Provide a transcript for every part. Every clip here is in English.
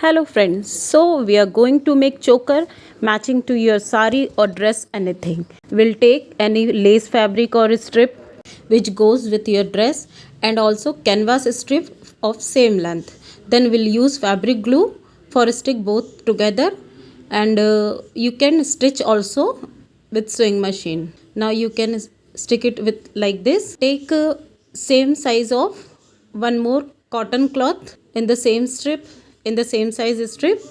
Hello friends, so we are going to make choker matching to your sari or dress anything. We'll take any lace fabric or strip which goes with your dress and also canvas strip of same length. Then we'll use fabric glue for stick both together and you can stitch also with sewing machine. Now you can stick it with like this. Take same size of one more cotton cloth in the same strip, in the same size strip,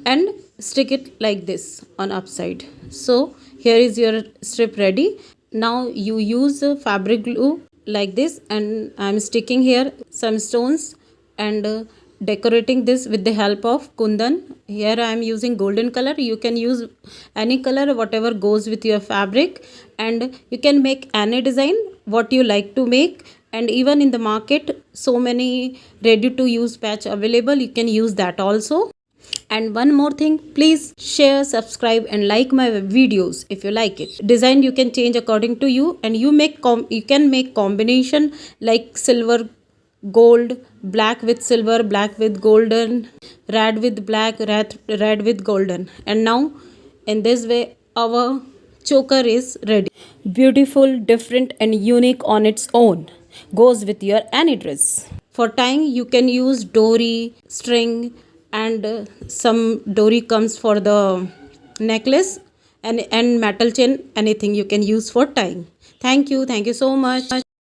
and stick it like this on upside. So here is your strip ready. Now you use fabric glue like this, and I'm sticking here some stones and decorating this with the help of kundan. Here I am using golden color. You can use any color whatever goes with your fabric, and you can make any design what you like to make. And even in the market so many ready to use patch available, you can use that also. And one more thing, please share, subscribe and like my videos if you like it. Design you can change according to you, and you can make combination like silver gold, black with silver, black with golden, red with black, red with golden. And now in this way our choker is ready. Beautiful, different and unique on its own. Goes with your any dress. For tying you can use dory, string, and some dory comes for the necklace, and metal chain, anything you can use for tying. Thank you so much.